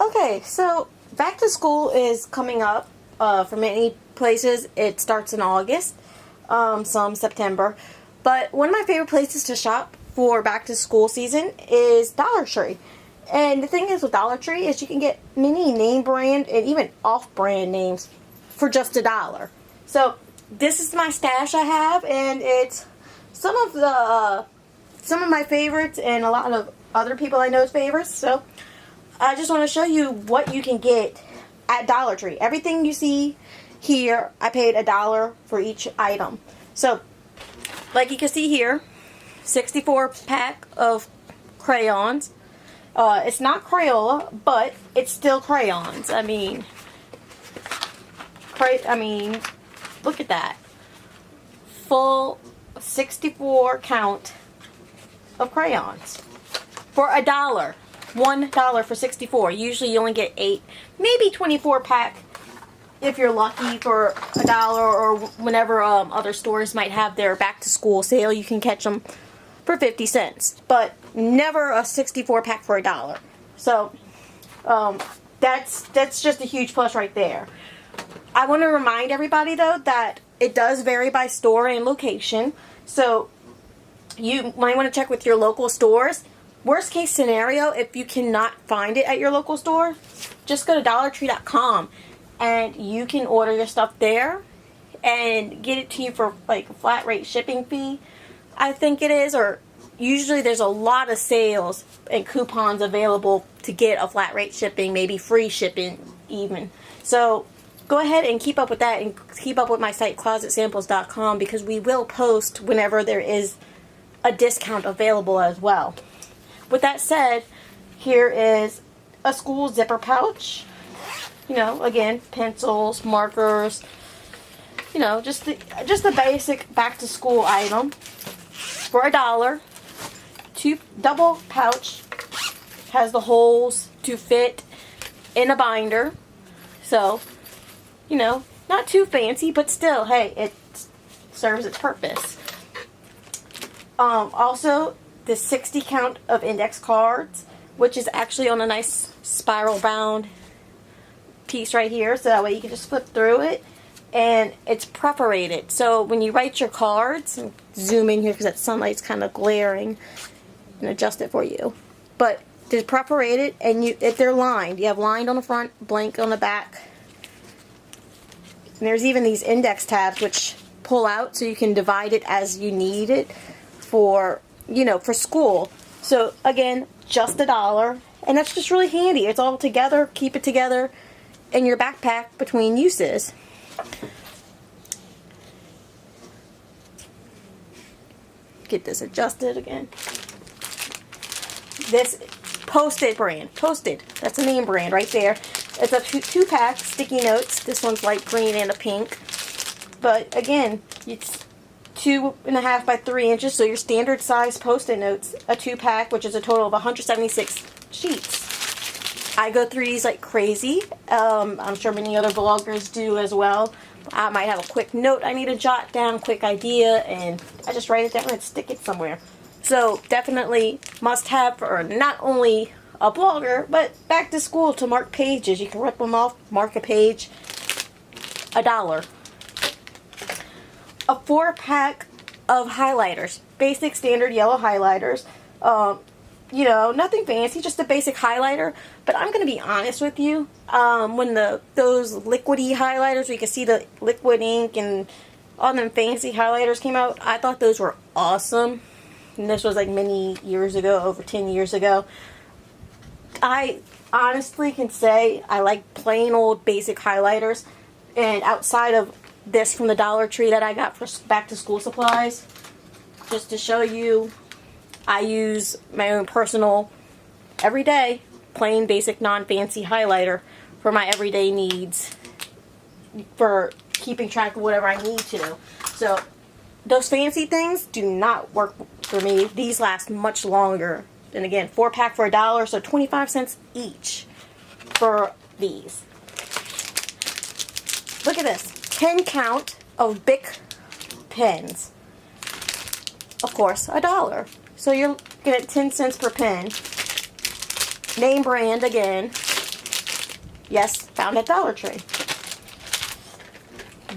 Okay, so back to school is coming up. For many places, it starts in August, some September. But one of my favorite places to shop for back to school season is Dollar Tree. And the thing is with Dollar Tree is you can get many name brand and even off-brand names for just $1. So this is my stash I have, and it's some of my favorites and a lot of other people I know's favorites. So I just want to show you what you can get at Dollar Tree. Everything you see here, I paid $1 for each item. So, like you can see here, 64 pack of crayons. It's not Crayola, but it's still crayons. I mean, look at that. Full 64 count of crayons for $1. $1 for 64. Usually you only get 8, maybe 24 pack if you're lucky for $1, or whenever other stores might have their back to school sale, you can catch them for 50 cents. But never a 64 pack for $1. So that's just a huge plus right there. I want to remind everybody though that it does vary by store and location. So you might want to check with your local stores. Worst case scenario, if you cannot find it at your local store, just go to dollartree.com and you can order your stuff there and get it to you for like a flat rate shipping fee, I think it is. Or usually there's a lot of sales and coupons available to get a flat rate shipping, maybe free shipping even. So go ahead and keep up with that, and keep up with my site closetsamples.com, because we will post whenever there is a discount available as well. With that said, here is a school zipper pouch. You know, again, pencils, markers. You know, just the basic back to school item for $1. Double pouch, has the holes to fit in a binder. So, you know, not too fancy, but still, hey, it serves its purpose. Also, the 60 count of index cards, which is actually on a nice spiral bound piece right here, so that way you can just flip through it, and it's perforated. So when you write your cards, and zoom in here because that sunlight's kind of glaring, and adjust it for you. But they're perforated, and if they're lined, you have lined on the front, blank on the back. And there's even these index tabs which pull out so you can divide it as you need it for, you know, for school. So again, just $1, and that's just really handy. It's all together. Keep it together in your backpack between uses. Get this adjusted again. This Post-it brand. Post-it. That's a name brand right there. It's a 2-pack sticky notes. This one's light green and a pink. But again, it's 2.5 by 3 inches, so your standard size Post-it notes, a 2-pack, which is a total of 176 sheets. I go through these like crazy. I'm sure many other bloggers do as well. I might have a quick note I need to jot down, quick idea, and I just write it down and stick it somewhere. So definitely must have for not only a blogger, but back to school to mark pages. You can rip them off, mark a page, $1. A 4-pack of highlighters, basic standard yellow highlighters. You know, nothing fancy, just a basic highlighter. But I'm going to be honest with you, when those liquidy highlighters where you can see the liquid ink and all them fancy highlighters came out, I thought those were awesome. And this was like many years ago, over 10 years ago. I honestly can say I like plain old basic highlighters. And outside of this from the Dollar Tree that I got for back to school supplies, just to show you, I use my own personal, everyday, plain basic non-fancy highlighter for my everyday needs, for keeping track of whatever I need to. So those fancy things do not work for me. These last much longer. And again, 4-pack for $1, so 25 cents each for these. Look at this. 10 count of Bic pens. Of course, $1. So you're looking at 10 cents per pen. Name brand again. Yes, found at Dollar Tree.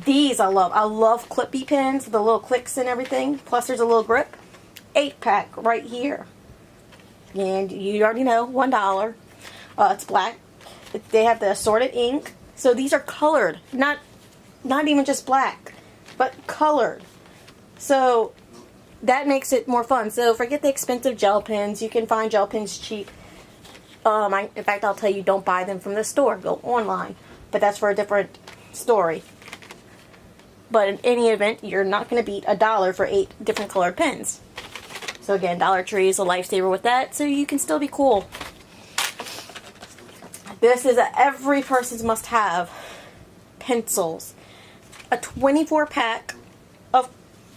These I love. I love clippy pins, the little clicks and everything. Plus there's a little grip. 8-pack right here. And you already know, $1. It's black. They have the assorted ink. So these are colored. Not even just black, but colored. So that makes it more fun. So forget the expensive gel pens. You can find gel pens cheap. In fact, I'll tell you, don't buy them from the store. Go online. But that's for a different story. But in any event, you're not going to beat $1 for 8 different colored pens. So again, Dollar Tree is a lifesaver with that, so you can still be cool. This is every person's must-have. Pencils. A 24-pack of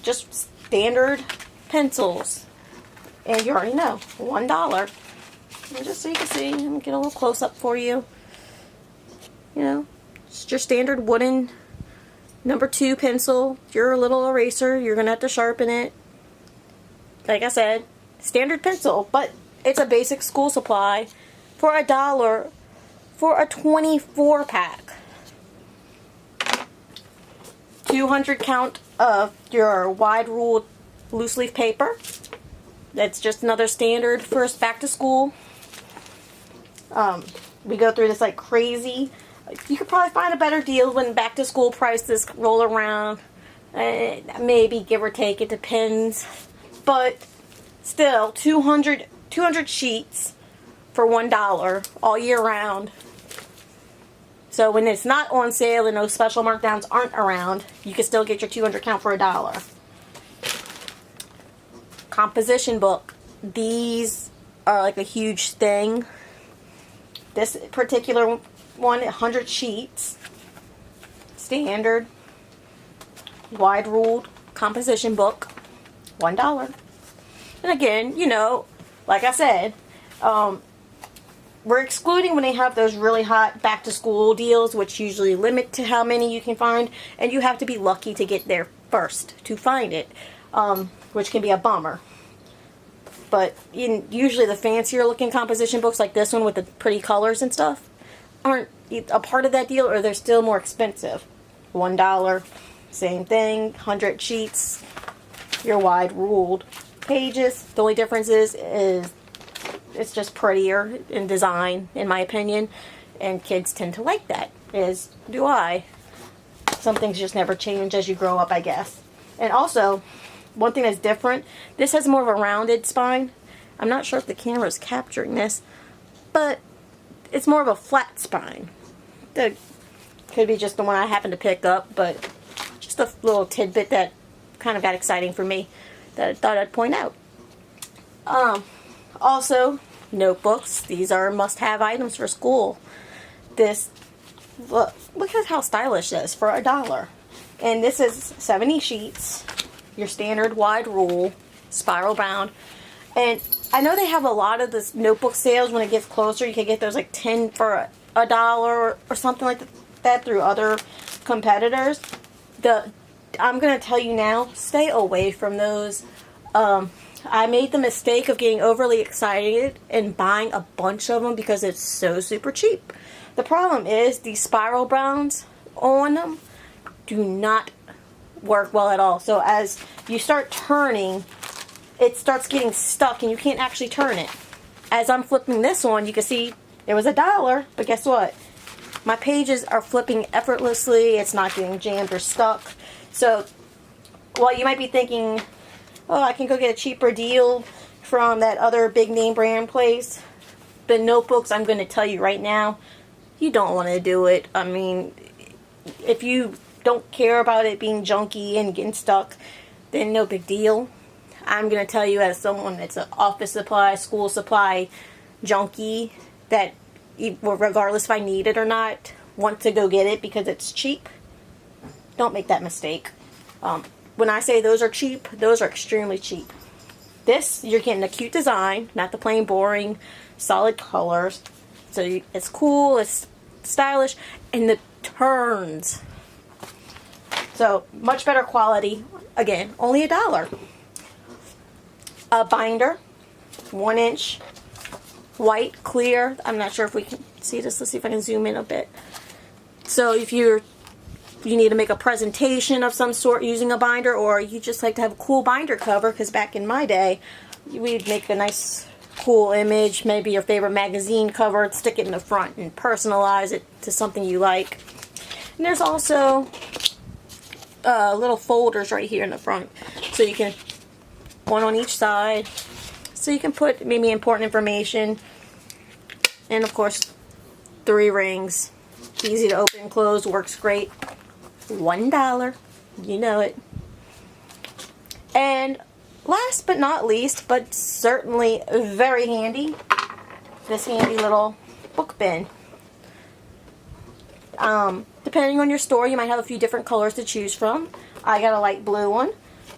just standard pencils. And you already know, $1. And just so you can see, let me get a little close-up for you. You know, it's your standard wooden number 2 pencil. Your little eraser, you're going to have to sharpen it. Like I said, standard pencil, but it's a basic school supply for $1 for a 24-pack. 200 count of your wide ruled loose leaf paper. That's just another standard for back to school. We go through this like crazy. You could probably find a better deal when back to school prices roll around. Maybe give or take, it depends. But still, 200 sheets for $1 all year round. So when it's not on sale and those special markdowns aren't around, you can still get your 200 count for $1. Composition book. These are like a huge thing. This particular one, 100 sheets. Standard. Wide ruled composition book. $1. And again, you know, like I said, we're excluding when they have those really hot back to school deals, which usually limit to how many you can find, and you have to be lucky to get there first to find it, which can be a bummer. But usually the fancier looking composition books like this one with the pretty colors and stuff aren't a part of that deal, or they're still more expensive. $1, same thing, 100 sheets, your wide ruled pages. The only difference is it's just prettier in design, in my opinion, and kids tend to like that, as do I. Some things just never change as you grow up, I guess. And also, one thing that's different, this has more of a rounded spine. I'm not sure if the camera is capturing this, but it's more of a flat spine. That could be just the one I happened to pick up, but just a little tidbit that kind of got exciting for me that I thought I'd point out. Also, notebooks. These are must-have items for school. This, look at how stylish this is for $1. And this is 70 sheets, your standard wide rule, spiral bound. And I know they have a lot of this notebook sales when it gets closer. You can get those like 10 for $1 or something like that through other competitors. I'm going to tell you now, stay away from those. I made the mistake of getting overly excited and buying a bunch of them because it's so super cheap. The problem is these spiral bounds on them do not work well at all. So as you start turning, it starts getting stuck and you can't actually turn it. As I'm flipping this one, you can see it was $1, but guess what? My pages are flipping effortlessly. It's not getting jammed or stuck. So while you might be thinking, oh, I can go get a cheaper deal from that other big name brand place, the notebooks, I'm going to tell you right now, you don't want to do it. I mean, if you don't care about it being junky and getting stuck, then no big deal. I'm going to tell you as someone that's an office supply, school supply junkie, that regardless if I need it or not, want to go get it because it's cheap. Don't make that mistake. When I say those are cheap, those are extremely cheap. This, you're getting a cute design, not the plain boring, solid colors. So it's cool, it's stylish, and the turns. So much better quality. Again, only $1. A binder, 1 inch white, clear. I'm not sure if we can see this. Let's see if I can zoom in a bit. So if you need to make a presentation of some sort using a binder, or you just like to have a cool binder cover, because back in my day, we'd make a nice cool image, maybe your favorite magazine cover, stick it in the front and personalize it to something you like. And there's also little folders right here in the front, so you can, one on each side, so you can put maybe important information, and of course 3 rings, easy to open and close, works great. $1, you know it. And last but not least, but certainly very handy, this handy little book bin. Depending on your store, you might have a few different colors to choose from. I got a light blue one.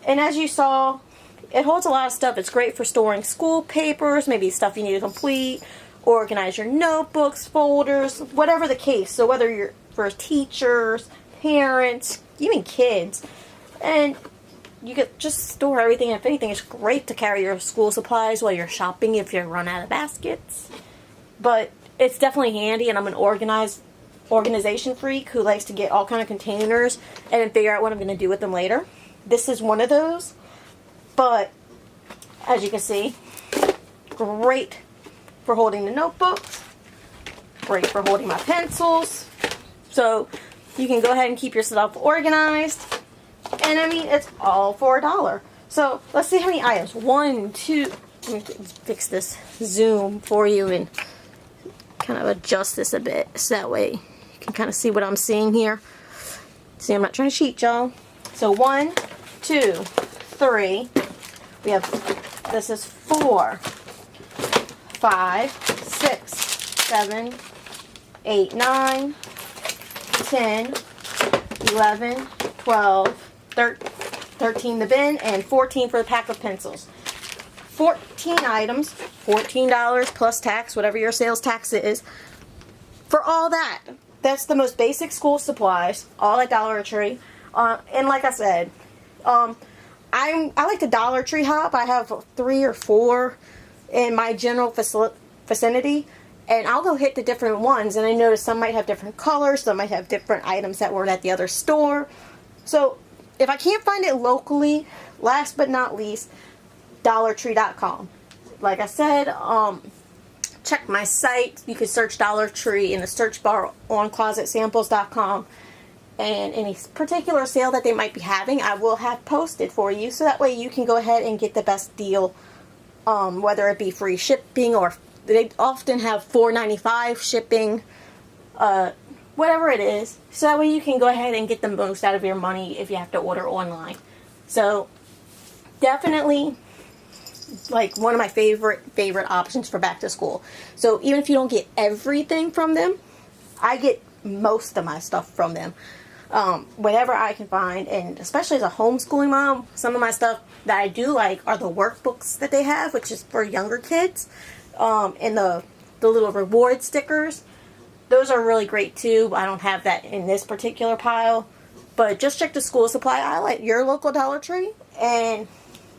And as you saw, it holds a lot of stuff. It's great for storing school papers, maybe stuff you need to complete, organize your notebooks, folders, whatever the case. So whether you're for teachers, parents, even kids, and you could just store everything. If anything, it's great to carry your school supplies while you're shopping if you run out of baskets. But it's definitely handy, and I'm an organization freak who likes to get all kind of containers and then figure out what I'm going to do with them later. This is one of those, but as you can see, great for holding the notebooks, great for holding my pencils, so you can go ahead and keep yourself organized. And I mean, it's all for $1. So let's see how many items. 1, 2, let me fix this zoom for you and kind of adjust this a bit so that way you can kind of see what I'm seeing here. See, I'm not trying to cheat, y'all. So 1, 2, 3. We have, this is 4, 5, 6, 7, 8, 9, 10, 11, 12, 13 the bin, and 14 for the pack of pencils. 14 items, $14 plus tax, whatever your sales tax is. For all that, that's the most basic school supplies, all at Dollar Tree. And like I said, I like the Dollar Tree hop. I have 3 or 4 in my general vicinity, and I'll go hit the different ones, and I notice some might have different colors, some might have different items that weren't at the other store. So if I can't find it locally, last but not least, DollarTree.com. Like I said, check my site. You can search Dollar Tree in the search bar on ClosetSamples.com. And any particular sale that they might be having, I will have posted for you. So that way you can go ahead and get the best deal, whether it be free shipping, or they often have $4.95 shipping, whatever it is. So that way you can go ahead and get the most out of your money if you have to order online. So definitely, like, one of my favorite options for back to school. So even if you don't get everything from them, I get most of my stuff from them. Whatever I can find, and especially as a homeschooling mom, some of my stuff that I do like are the workbooks that they have, which is for younger kids, and the little reward stickers. Those are really great too. I don't have that in this particular pile, but just check the school supply aisle at your local Dollar Tree, and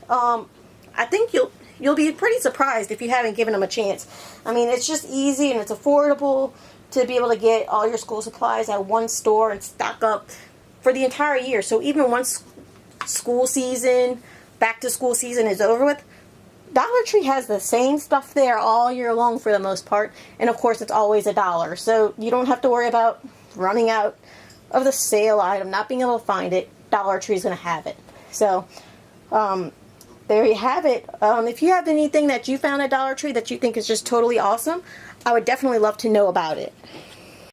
I think you'll be pretty surprised if you haven't given them a chance. I mean, it's just easy and it's affordable to be able to get all your school supplies at one store and stock up for the entire year. So even once school season, back to school season is over with, Dollar Tree has the same stuff there all year long for the most part. And of course, it's always $1. So you don't have to worry about running out of the sale item, not being able to find it. Dollar Tree is going to have it. So there you have it. If you have anything that you found at Dollar Tree that you think is just totally awesome, I would definitely love to know about it.